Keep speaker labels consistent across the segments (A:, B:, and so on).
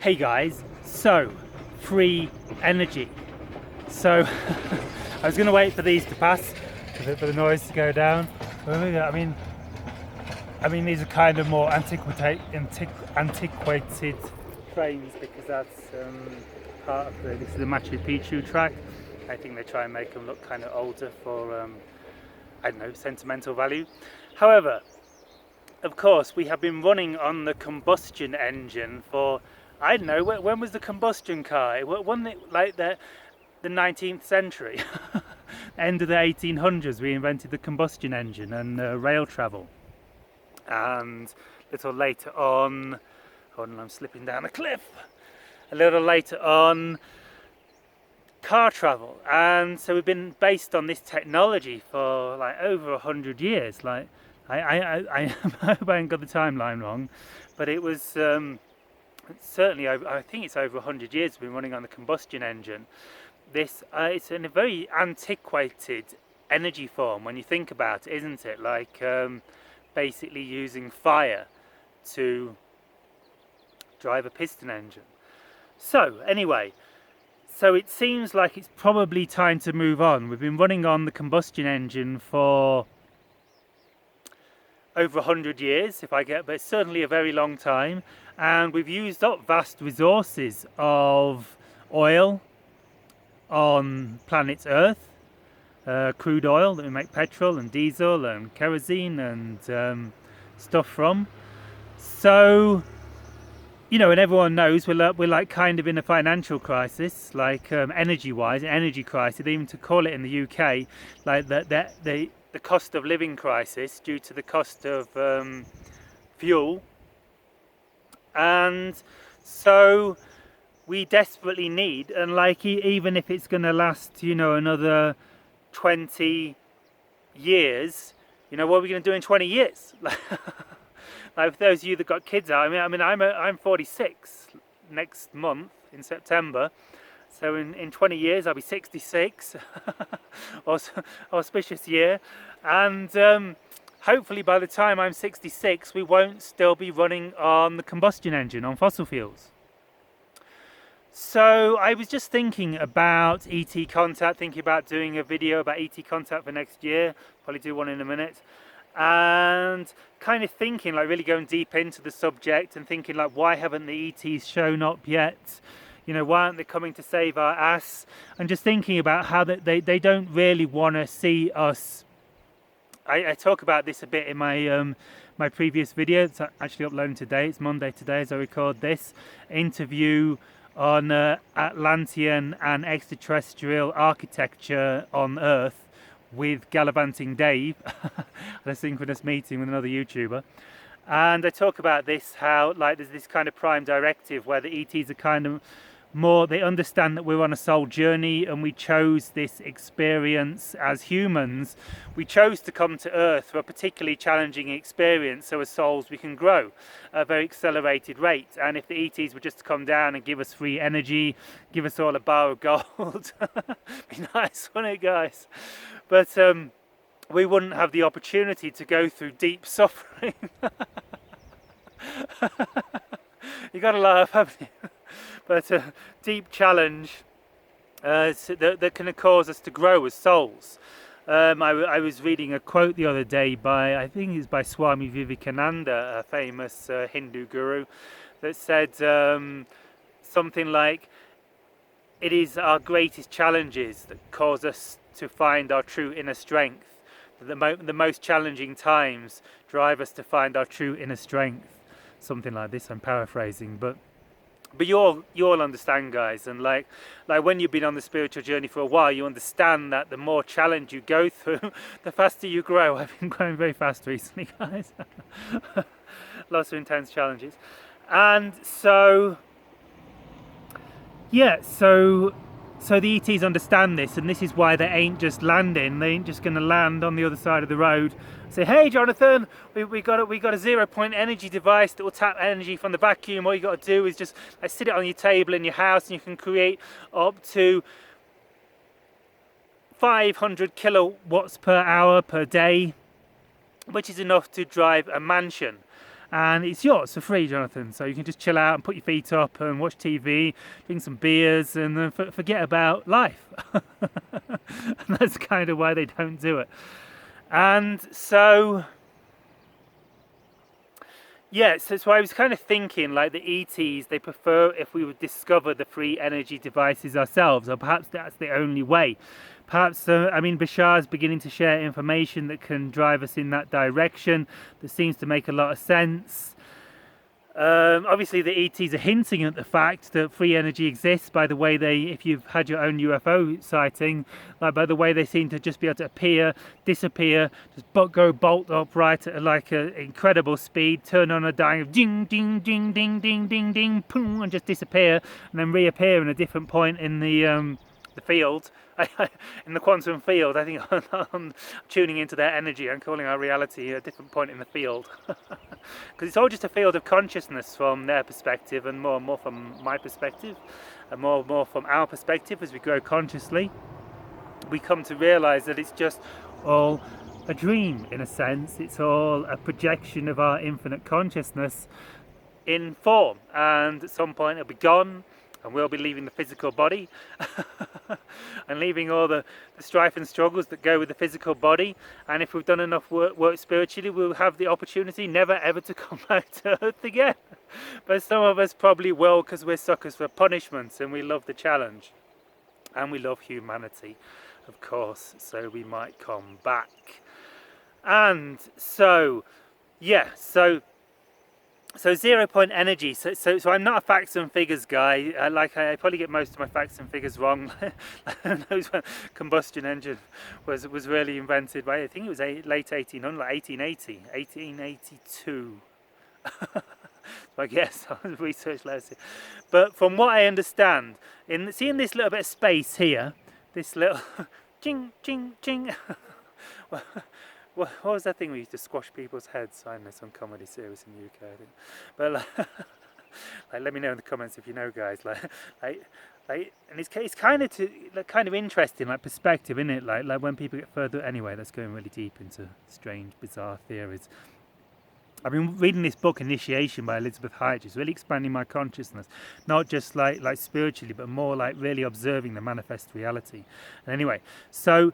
A: Hey guys, so free energy. So I was going to wait for these to pass, for the noise to go down. I mean these are kind of more antiquated trains because that's part of this is the Machu Picchu track. I think they try and make them look kind of older for I don't know, sentimental value. However, of course, we have been running on the combustion engine for, I don't know, when was the combustion car? Wasn't it like the 19th century? End of the 1800s, we invented the combustion engine and rail travel. And a little later on, hold on, I'm slipping down a cliff. A little later on, car travel. And so we've been based on this technology for like over 100 years. Like, I hope I ain't got the timeline wrong, but it was certainly over, I think it's over 100 years we've been running on the combustion engine. This it's in a very antiquated energy form when you think about it, isn't it? Like basically using fire to drive a piston engine. So anyway, so it seems like it's probably time to move on. We've been running on the combustion engine for over 100 years, but it's certainly a very long time, and we've used up vast resources of oil on planet Earth, crude oil that we make petrol and diesel and kerosene and stuff from. So, you know, and everyone knows we're like kind of in a financial crisis, like energy-wise, an energy crisis. Even to call it in the UK, like the cost of living crisis due to the cost of fuel. And so we desperately need, and like even if it's going to last, you know, another 20 years, you know, what are we going to do in 20 years? Like for those of you that got kids out, I'm 46 next month in September. So in 20 years I'll be 66, auspicious year, and hopefully by the time I'm 66 we won't still be running on the combustion engine, on fossil fuels. So I was just thinking about ET contact, thinking about doing a video about ET contact for next year, probably do one in a minute, and kind of thinking, like really going deep into the subject and thinking like, why haven't the ETs shown up yet? You know, why aren't they coming to save our ass? And just thinking about how they don't really want to see us. I talk about this a bit in my my previous video. It's actually uploading today. It's Monday today as I record this interview on Atlantean and extraterrestrial architecture on Earth with Gallivanting Dave at a synchronous meeting with another YouTuber. And I talk about this, how like there's this kind of prime directive where the ETs are kind of more, they understand that we're on a soul journey and we chose this experience as humans. We chose to come to Earth for a particularly challenging experience, so as souls we can grow at a very accelerated rate. And if the ETs were just to come down and give us free energy, give us all a bar of gold, be nice, wouldn't it, guys? But we wouldn't have the opportunity to go through deep suffering. You gotta laugh, haven't you? But a deep challenge that can cause us to grow as souls. I was reading a quote the other day by, I think it's by Swami Vivekananda, a famous Hindu guru, that said something like, it is our greatest challenges that cause us to find our true inner strength. The most challenging times drive us to find our true inner strength. Something like this, I'm paraphrasing, but you all understand, guys. And like when you've been on the spiritual journey for a while, you understand that the more challenge you go through, the faster you grow. I've been growing very fast recently, guys. Lots of intense challenges. And so yeah, so the ETs understand this, and this is why they ain't just landing. They ain't just going to land on the other side of the road, say, hey Jonathan, we got a 0-point energy device that will tap energy from the vacuum. All you got to do is just sit it on your table in your house, and you can create up to 500 kilowatts per hour per day, which is enough to drive a mansion. and it's yours for free, Jonathan. So you can just chill out and put your feet up and watch TV, drink some beers, and then forget about life. And that's kind of why they don't do it. And so, yeah, so I was kind of thinking, like, the ETs, they prefer if we would discover the free energy devices ourselves, or perhaps that's the only way. Perhaps, I mean, Bashar's beginning to share information that can drive us in that direction. That seems to make a lot of sense. Obviously, the ETs are hinting at the fact that free energy exists by the way they, if you've had your own UFO sighting, like by the way they seem to just be able to appear, disappear, just go bolt upright at like an incredible speed, turn on a dime, ding, ding, ding, ding, ding, ding, ding, boom, and just disappear, and then reappear in a different point in the field. In the quantum field. I think I'm tuning into their energy. I'm calling our reality a different point in the field, because it's all just a field of consciousness from their perspective, and more from my perspective, and more from our perspective. As we grow consciously, we come to realize that it's just all a dream. In a sense, it's all a projection of our infinite consciousness in form, and at some point it'll be gone, and we'll be leaving the physical body and leaving all the strife and struggles that go with the physical body. And if we've done enough work spiritually, we'll have the opportunity never ever to come back to earth again. But some of us probably will, because we're suckers for punishments and we love the challenge, and we love humanity, of course, so we might come back. And so, yeah, so 0 point energy. So I'm not a facts and figures guy. I probably get most of my facts and figures wrong. Knows when combustion engine was really invented by, I think it was late 1800, like 1880, 1882. I guess I was research lesson. But from what I understand, seeing this little bit of space here, this little ching ching ching. What was that thing we used to squash people's heads? I know, some comedy series in the UK, I think. But like, let me know in the comments if you know, guys. And it's kind of interesting, like perspective, isn't it? Like when people get further. Anyway, that's going really deep into strange, bizarre theories. I've been reading this book, Initiation, by Elizabeth Hyatt. It's really expanding my consciousness, not just like spiritually, but more like really observing the manifest reality. And anyway, so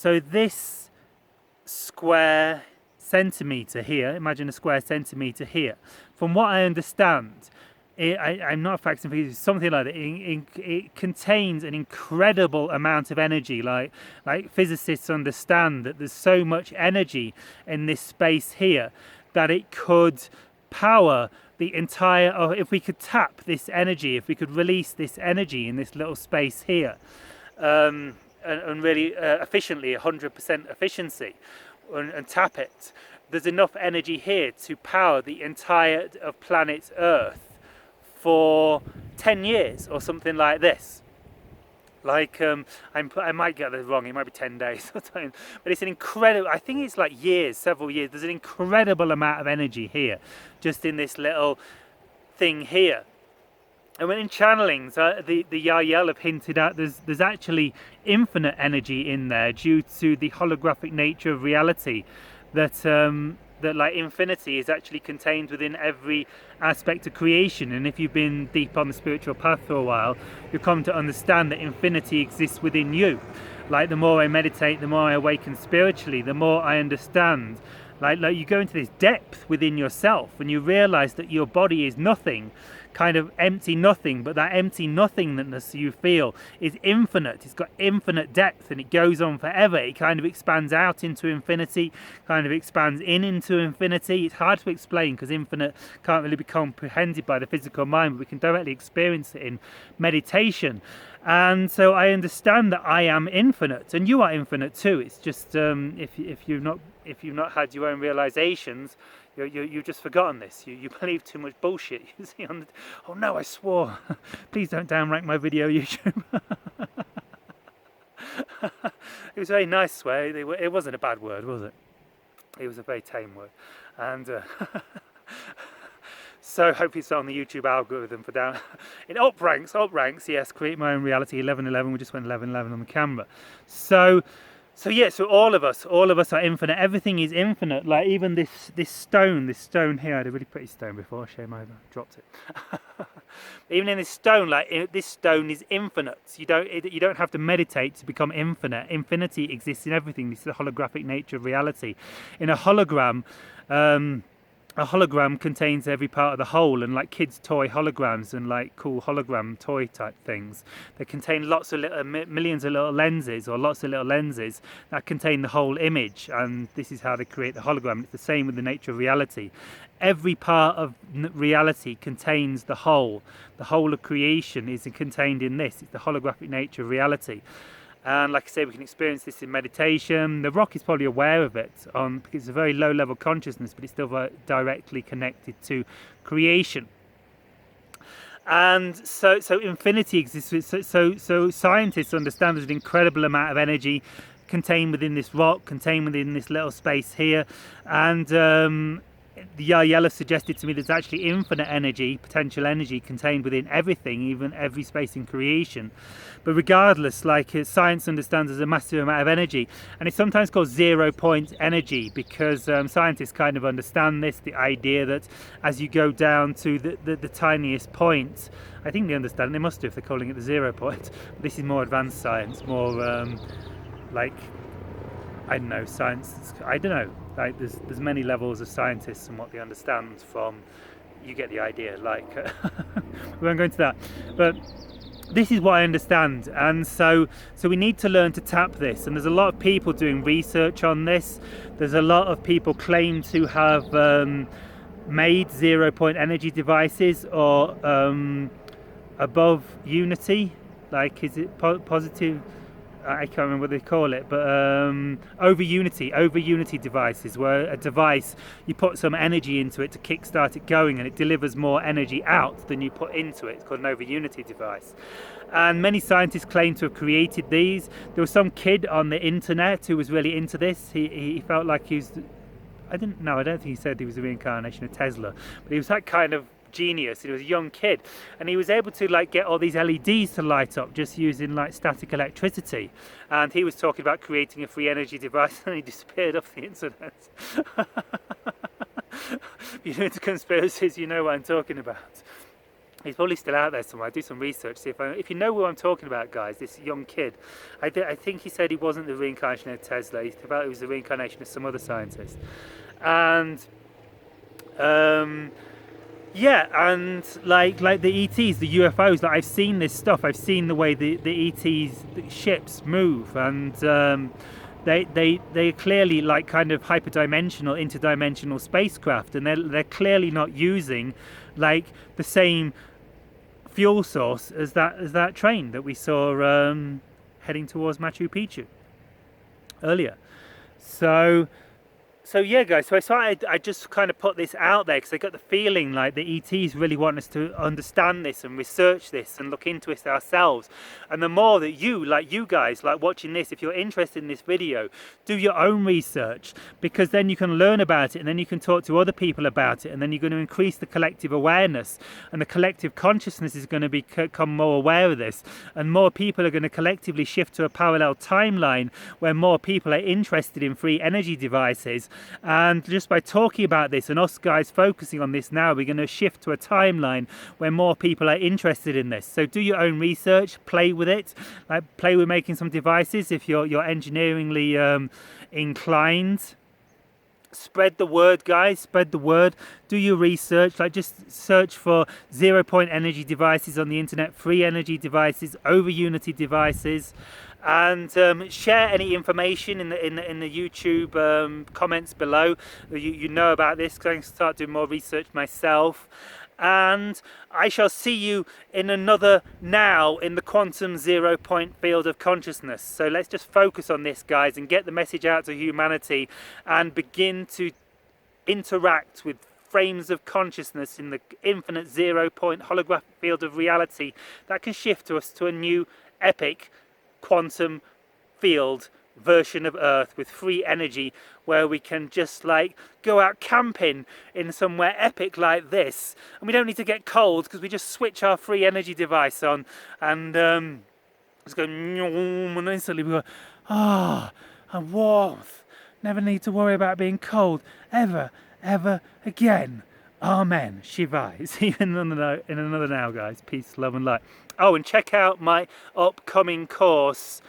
A: this square centimetre here, imagine a square centimetre here, from what I understand, I'm not a facts and figures, something like that, it contains an incredible amount of energy. Like physicists understand that there's so much energy in this space here that it could power the entire, or if we could tap this energy, if we could release this energy in this little space here, and really efficiently, 100% efficiency, and tap it, there's enough energy here to power the entire of planet Earth for 10 years or something like this. Like, I might get this wrong, it might be 10 days or something, but it's an incredible, I think it's like years, several years. There's an incredible amount of energy here, just in this little thing here. And when in channelings, the Yahyel have hinted out there's actually infinite energy in there due to the holographic nature of reality, that like infinity is actually contained within every aspect of creation. And if you've been deep on the spiritual path for a while, you'll come to understand that infinity exists within you. Like, the more I meditate, the more I awaken spiritually, the more I understand. Like you go into this depth within yourself and you realize that your body is nothing, kind of empty nothing, but that empty nothingness you feel is infinite. It's got infinite depth and it goes on forever. It kind of expands out into infinity, kind of expands into infinity. It's hard to explain because infinite can't really be comprehended by the physical mind, but we can directly experience it in meditation. And so I understand that I am infinite, and you are infinite too. It's just if you've not had your own realizations, you've just forgotten this. You believe too much bullshit. You see oh no, I swore. Please don't downrank my video, YouTube. It was a very nice swear. It wasn't a bad word, was it? It was a very tame word, and. So hope it's on the YouTube algorithm for down. It up ranks, yes, create my own reality, 11:11, we just went 11:11 on the camera. So So all of us are infinite. Everything is infinite. Like even this stone here. I had a really pretty stone before. Shame I dropped it. Even in this stone, like this stone is infinite. You don't have to meditate to become infinite. Infinity exists in everything. This is the holographic nature of reality. In a hologram. A hologram contains every part of the whole, and like kids' toy holograms and like cool hologram toy type things, they contain lots of little, millions of little lenses, or lots of little lenses that contain the whole image, and this is how they create the hologram. It's the same with the nature of reality. Every part of reality contains the whole. The whole of creation is contained in this. It's the holographic nature of reality. And like I say, we can experience this in meditation. The rock is probably aware of it because it's a very low level consciousness, but it's still very directly connected to creation. And so infinity exists. So scientists understand there's an incredible amount of energy contained within this rock, contained within this little space here. And the Yahyel suggested to me there's actually infinite energy, potential energy contained within everything, even every space in creation. But regardless, like science understands there's a massive amount of energy, and it's sometimes called 0 point energy because scientists kind of understand this, the idea that as you go down to the tiniest point, I think they understand, they must do if they're calling it the 0 point. But this is more advanced science, more like, I don't know, science, I don't know. Like there's many levels of scientists and what they understand from, you get the idea, like we won't go into that, but this is what I understand. And so we need to learn to tap this, and there's a lot of people doing research on this. There's a lot of people claim to have made 0 point energy devices or above unity, like is it positive, I can't remember what they call it, but over unity devices, where a device, you put some energy into it to kickstart it going and it delivers more energy out than you put into it. It's called an over unity device. And many scientists claim to have created these. There was some kid on the internet who was really into this. He felt like he was, I don't think he said he was a reincarnation of Tesla, but he was that kind of genius. He was a young kid, and he was able to like get all these LEDs to light up just using like static electricity, and he was talking about creating a free energy device, and he disappeared off the internet. If you're into conspiracies, you know what I'm talking about. He's probably still out there somewhere. I do some research, see if you know what I'm talking about, guys. This young kid, I think he said he wasn't the reincarnation of Tesla. He felt he was the reincarnation of some other scientist. And yeah, and like the ETs, the UFOs, like I've seen this stuff. I've seen the way the ETs, the ships move, and they're clearly like kind of hyperdimensional, interdimensional spacecraft, and they're clearly not using like the same fuel source as that train that we saw heading towards Machu Picchu earlier. So yeah, guys, so I just kind of put this out there because I got the feeling like the ETs really want us to understand this and research this and look into it ourselves. And the more that you guys, like watching this, if you're interested in this video, do your own research, because then you can learn about it and then you can talk to other people about it, and then you're going to increase the collective awareness, and the collective consciousness is going to become more aware of this, and more people are going to collectively shift to a parallel timeline where more people are interested in free energy devices. And just by talking about this and us guys focusing on this now, we're going to shift to a timeline where more people are interested in this. So do your own research, play with it, like play with making some devices if you're engineeringly inclined. Spread the word, guys, spread the word. Do your research, like just search for 0 point energy devices on the internet, free energy devices, over unity devices, and share any information in the YouTube comments below. You know about this, because I can start doing more research myself. And I shall see you in another now in the quantum 0 point field of consciousness. So let's just focus on this, guys, and get the message out to humanity and begin to interact with frames of consciousness in the infinite 0 point holographic field of reality that can shift us to a new epic quantum field version of Earth with free energy, where we can just like go out camping in somewhere epic like this, and we don't need to get cold because we just switch our free energy device on and just go, and instantly we go, and warmth. Never need to worry about being cold ever again. Amen. Shivai. See you in another now, guys. Peace, love, and light. Oh, and check out my upcoming course,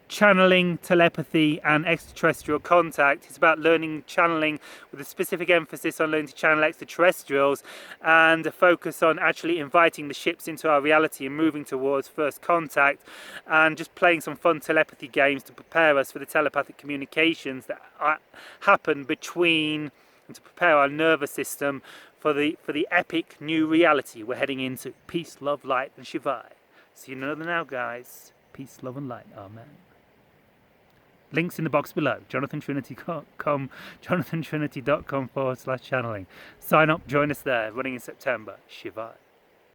A: Channeling, Telepathy, and Extraterrestrial Contact. It's about learning channeling with a specific emphasis on learning to channel extraterrestrials and a focus on actually inviting the ships into our reality and moving towards first contact, and just playing some fun telepathy games to prepare us for the telepathic communications that happen between, and to prepare our nervous system for the epic new reality we're heading into. Peace, love, light, and Shivai. See you another now, guys. Peace, love, and light. Amen. Links in the box below. JonathanTrinity.com, JonathanTrinity.com/channeling. Sign up, join us there, running in September. Shivai.